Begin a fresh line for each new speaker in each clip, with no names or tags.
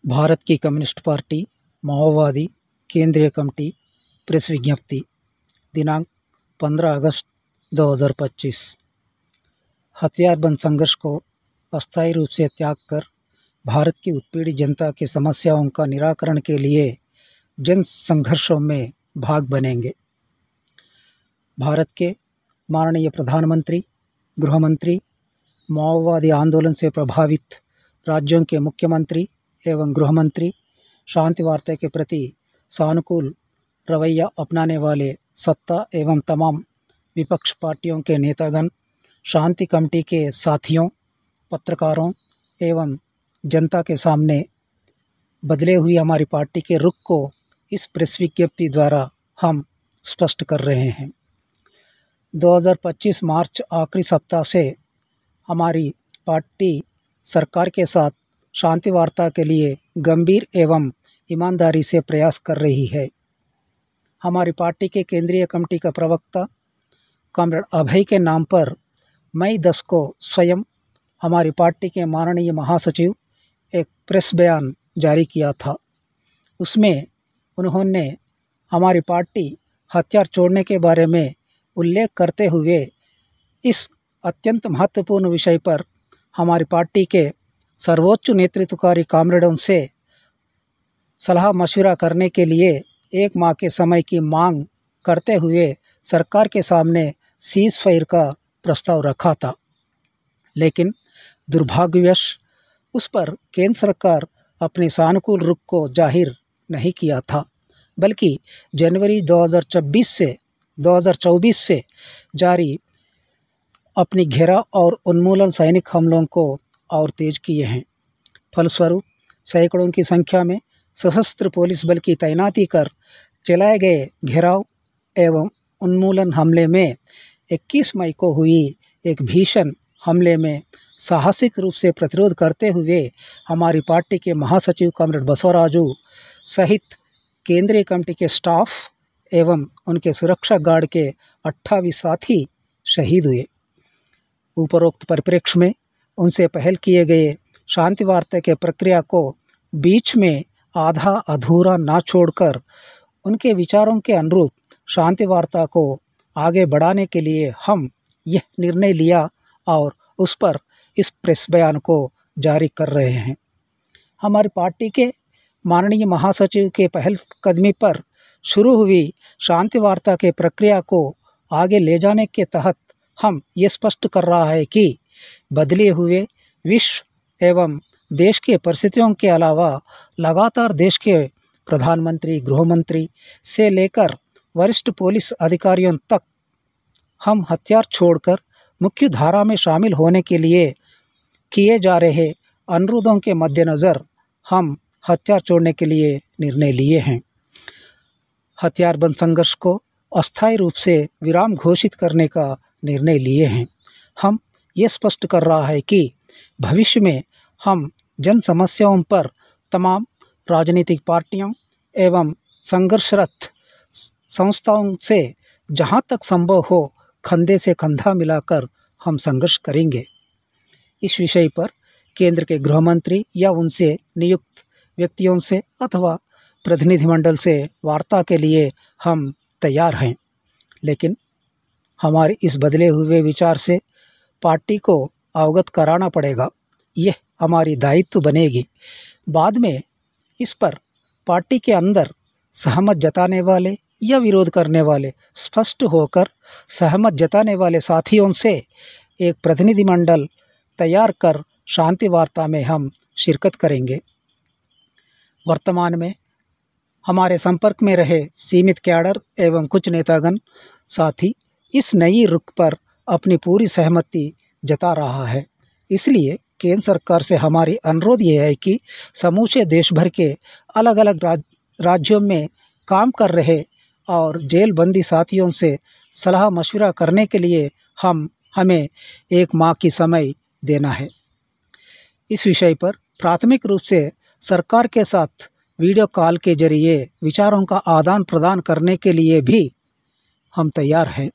भारत की communist party माओवादी केंद्रीय कमेटी प्रेस विज्ञप्ति दिनांक 15 अगस्त 2025। हथियारबंद संघर्ष को अस्थायी रूप से त्याग कर भारत की उत्पीड़ित जनता की समस्याओं का निराकरण के लिए जन संघर्षों में भाग बनेंगे। भारत के माननीय प्रधानमंत्री, गृहमंत्री, माओवादी आंदोलन से प्रभावित राज्यों के मुख्यमंत्री एवं गृहमंत्री, शांति वार्ता के प्रति सानुकूल रवैया अपनाने वाले सत्ता एवं तमाम विपक्ष पार्टियों के नेतागण, शांति कमेटी के साथियों, पत्रकारों एवं जनता के सामने बदले हुई हमारी पार्टी के रुख को इस प्रेस विज्ञप्ति द्वारा हम स्पष्ट कर रहे हैं। 2025 मार्च आखिरी सप्ताह से हमारी पार्टी सरकार के साथ शांति वार्ता के लिए गंभीर एवं ईमानदारी से प्रयास कर रही है। हमारी पार्टी के केंद्रीय कमेटी का प्रवक्ता कॉमरेड अभय के नाम पर मई 10 को स्वयं हमारी पार्टी के माननीय महासचिव एक प्रेस बयान जारी किया था। उसमें उन्होंने हमारी पार्टी हथियार छोड़ने के बारे में उल्लेख करते हुए इस अत्यंत महत्वपूर्ण विषय पर हमारी पार्टी के सर्वोच्च नेतृत्वकारी कामरेडों से सलाह मशविरा करने के लिए 1 माह के समय की मांग करते हुए सरकार के सामने सीज़ फायर का प्रस्ताव रखा था, लेकिन दुर्भाग्यवश उस पर केंद्र सरकार अपने सानुकूल रुख को जाहिर नहीं किया था, बल्कि जनवरी 2024 से जारी अपनी घेराव और उन्मूलन सैनिक हमलों को और तेज किए हैं। फलस्वरूप सैकड़ों की संख्या में सशस्त्र पुलिस बल की तैनाती कर चलाए गए घेराव एवं उन्मूलन हमले में 21 मई को हुई एक भीषण हमले में साहसिक रूप से प्रतिरोध करते हुए हमारी पार्टी के महासचिव कॉमरेड बसवराजू सहित केंद्रीय कमेटी के स्टाफ एवं उनके सुरक्षा गार्ड के 28 साथी शहीद हुए। उपरोक्त परिप्रेक्ष्य में उनसे पहल किए गए शांति वार्ता के प्रक्रिया को बीच में आधा अधूरा ना छोड़कर उनके विचारों के अनुरूप शांति वार्ता को आगे बढ़ाने के लिए हम यह निर्णय लिया और उस पर इस प्रेस बयान को जारी कर रहे हैं। हमारी पार्टी के माननीय महासचिव के पहलकदमी पर शुरू हुई शांति वार्ता के प्रक्रिया को आगे ले जाने के तहत हम ये स्पष्ट कर रहा है कि बदले हुए विश्व एवं देश के परिस्थितियों के अलावा लगातार देश के प्रधानमंत्री, गृहमंत्री से लेकर वरिष्ठ पुलिस अधिकारियों तक हम हथियार छोड़कर मुख्य धारा में शामिल होने के लिए किए जा रहे अनुरोधों के मद्देनज़र हम हथियार छोड़ने के लिए निर्णय लिए हैं। हथियारबंद संघर्ष को अस्थायी रूप से विराम घोषित करने का निर्णय लिए हैं। हम ये स्पष्ट कर रहा है कि भविष्य में हम जन समस्याओं पर तमाम राजनीतिक पार्टियों एवं संघर्षरत संस्थाओं से जहां तक संभव हो कंधे से कंधा मिलाकर हम संघर्ष करेंगे। इस विषय पर केंद्र के गृहमंत्री या उनसे नियुक्त व्यक्तियों से अथवा प्रतिनिधिमंडल से वार्ता के लिए हम तैयार हैं, लेकिन हमारे इस बदले हुए विचार से पार्टी को अवगत कराना पड़ेगा। यह हमारी दायित्व बनेगी। बाद में इस पर पार्टी के अंदर सहमत जताने वाले या विरोध करने वाले स्पष्ट होकर सहमत जताने वाले साथियों से एक प्रतिनिधिमंडल तैयार कर शांति वार्ता में हम शिरकत करेंगे। वर्तमान में हमारे संपर्क में रहे सीमित कैडर एवं कुछ नेतागण साथी इस नई रुख पर अपनी पूरी सहमति जता रहा है। इसलिए केंद्र सरकार से हमारी अनुरोध ये है कि समूचे देश भर के अलग अलग राज्यों में काम कर रहे और जेलबंदी साथियों से सलाह मशविरा करने के लिए हमें 1 माह की समय देना है। इस विषय पर प्राथमिक रूप से सरकार के साथ वीडियो कॉल के जरिए विचारों का आदान प्रदान करने के लिए भी हम तैयार हैं।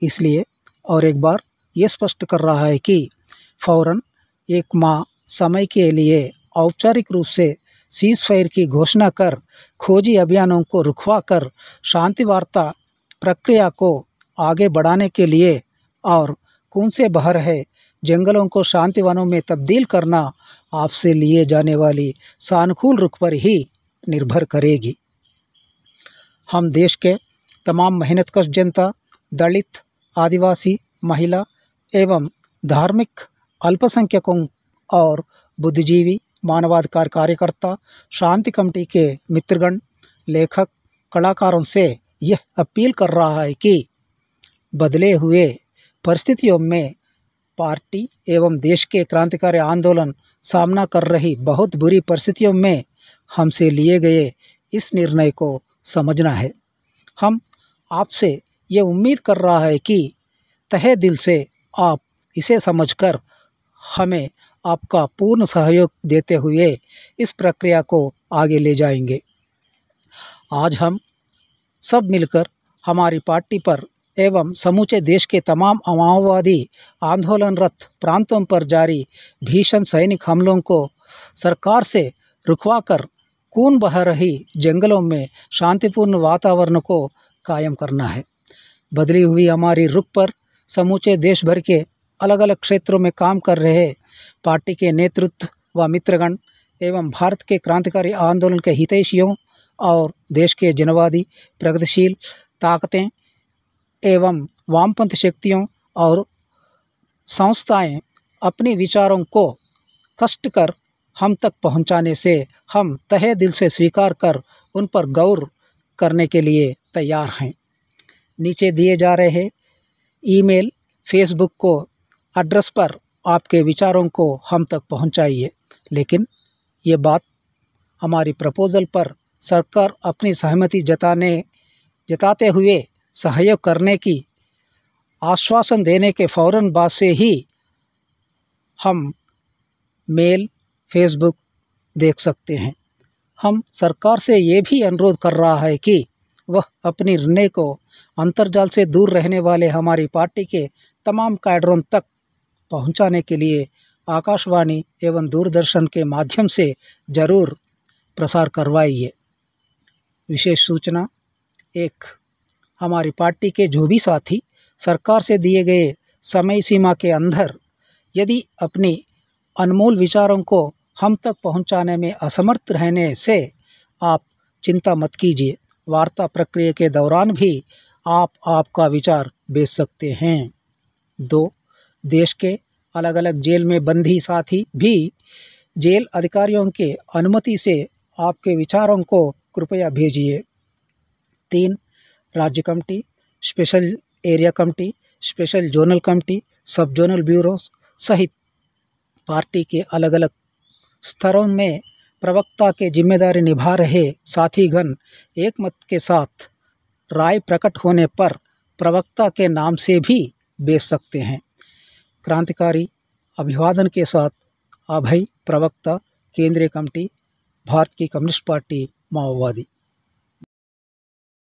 इसलिए और एक बार ये स्पष्ट कर रहा है कि फ़ौरन 1 माह समय के लिए औपचारिक रूप से सीज़ फायर की घोषणा कर खोजी अभियानों को रुकवा कर शांति वार्ता प्रक्रिया को आगे बढ़ाने के लिए और कौन से बह रहे जंगलों को शांति वनों में तब्दील करना आपसे लिए जाने वाली सानुकूल रुख पर ही निर्भर करेगी। हम देश के तमाम मेहनतकश जनता, दलित, आदिवासी, महिला एवं धार्मिक अल्पसंख्यकों और बुद्धिजीवी, मानवाधिकार कार्यकर्ता, शांति कमेटी के मित्रगण, लेखक, कलाकारों से यह अपील कर रहा है कि बदले हुए परिस्थितियों में पार्टी एवं देश के क्रांतिकारी आंदोलन सामना कर रही बहुत बुरी परिस्थितियों में हमसे लिए गए इस निर्णय को समझना है। हम आपसे ये उम्मीद कर रहा है कि तहे दिल से आप इसे समझकर हमें आपका पूर्ण सहयोग देते हुए इस प्रक्रिया को आगे ले जाएंगे। आज हम सब मिलकर हमारी पार्टी पर एवं समूचे देश के तमाम माओवादी आंदोलनरत प्रांतों पर जारी भीषण सैनिक हमलों को सरकार से रुकवाकर खून बह रही जंगलों में शांतिपूर्ण वातावरण को कायम करना है। बदली हुई हमारी रुख पर समूचे देश भर के अलग अलग क्षेत्रों में काम कर रहे पार्टी के नेतृत्व व मित्रगण एवं भारत के क्रांतिकारी आंदोलन के हितैषियों और देश के जनवादी प्रगतिशील ताकतें एवं वामपंथ शक्तियों और संस्थाएं अपने विचारों को कष्ट कर हम तक पहुंचाने से हम तहे दिल से स्वीकार कर उन पर गौर करने के लिए तैयार हैं। नीचे दिए जा रहे ईमेल, फेसबुक को एड्रेस पर आपके विचारों को हम तक पहुंचाइए। लेकिन ये बात हमारी प्रपोज़ल पर सरकार अपनी सहमति जताते हुए सहयोग करने की आश्वासन देने के फ़ौरन बाद से ही हम मेल, फेसबुक देख सकते हैं। हम सरकार से ये भी अनुरोध कर रहा है कि वह अपनी निर्णय को अंतर्जाल से दूर रहने वाले हमारी पार्टी के तमाम कैडरों तक पहुंचाने के लिए आकाशवाणी एवं दूरदर्शन के माध्यम से ज़रूर प्रसार करवाइए। विशेष सूचना: 1. हमारी पार्टी के जो भी साथी सरकार से दिए गए समय सीमा के अंदर यदि अपनी अनमोल विचारों को हम तक पहुंचाने में असमर्थ रहने से आप चिंता मत कीजिए। वार्ता प्रक्रिया के दौरान भी आप आपका विचार भेज सकते हैं। 2. देश के अलग अलग जेल में बंदी साथी भी जेल अधिकारियों के अनुमति से आपके विचारों को कृपया भेजिए। 3. राज्य committee, special area committee, special zonal committee, सब जोनल ब्यूरो सहित पार्टी के अलग अलग स्तरों में प्रवक्ता के जिम्मेदारी निभा रहे साथीगण एक मत के साथ राय प्रकट होने पर प्रवक्ता के नाम से भी भेज सकते हैं। क्रांतिकारी अभिवादन के साथ अभय, प्रवक्ता, केंद्रीय कमेटी, भारत की कम्युनिस्ट पार्टी माओवादी।